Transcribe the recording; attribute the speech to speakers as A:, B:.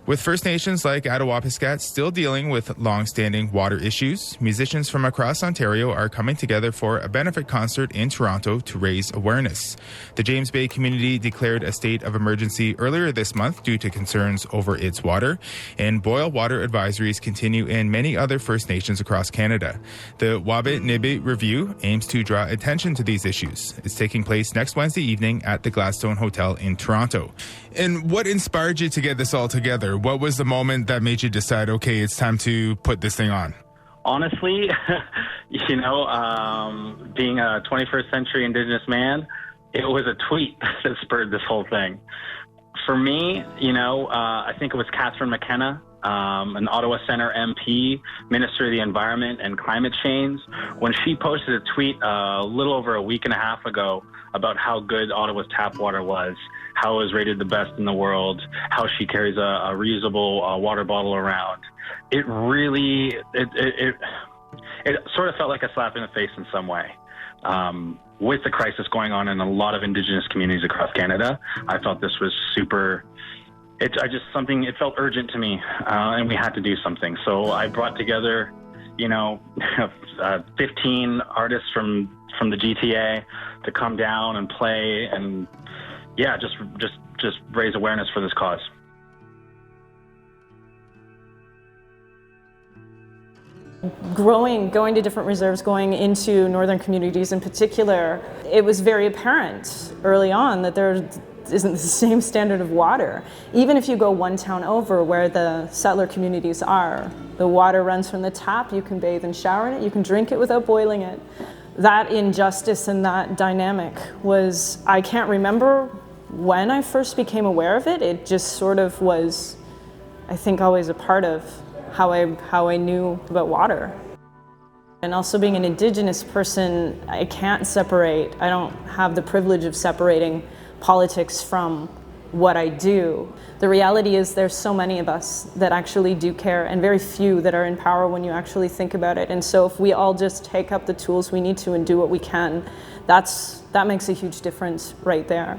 A: With First Nations like Attawapiskat still dealing with long-standing water issues, musicians from across Ontario are coming together for a benefit concert in Toronto to raise awareness. The James Bay community declared a state of emergency earlier this month due to concerns over its water, and boil water advisories continue in many other First Nations across Canada. The Waabi Nibi Revue aims to draw attention to these issues. It's taking place next Wednesday evening at the Gladstone Hotel in Toronto. And what inspired you to get this all together? What was the moment that made you decide, okay, it's time to put this thing on?
B: Honestly, being a 21st century Indigenous man, it was a tweet that spurred this whole thing. For me, I think it was Catherine McKenna, an Ottawa Centre MP, Minister of the Environment and Climate Change, when she posted a tweet a little over a week and a half ago about how good Ottawa's tap water was, how it was rated the best in the world, how she carries a reusable water bottle around. It really, it sort of felt like a slap in the face in some way. With the crisis going on in a lot of Indigenous communities across Canada, I thought this was super. It felt urgent to me, and we had to do something. So I brought together, 15 artists from the GTA to come down and play, and just raise awareness for this cause.
C: Going to different reserves, going into northern communities in particular, it was very apparent early on that there isn't the same standard of water. Even if you go one town over where the settler communities are, the water runs from the tap, you can bathe and shower in it, you can drink it without boiling it. That injustice and that dynamic was, I can't remember when I first became aware of it. It just sort of was, I think, always a part of how I knew about water. And also being an Indigenous person, I can't separate, I don't have the privilege of separating politics from what I do. The reality is there's so many of us that actually do care and very few that are in power when you actually think about it. And so if we all just take up the tools we need to and do what we can, that makes a huge difference right there.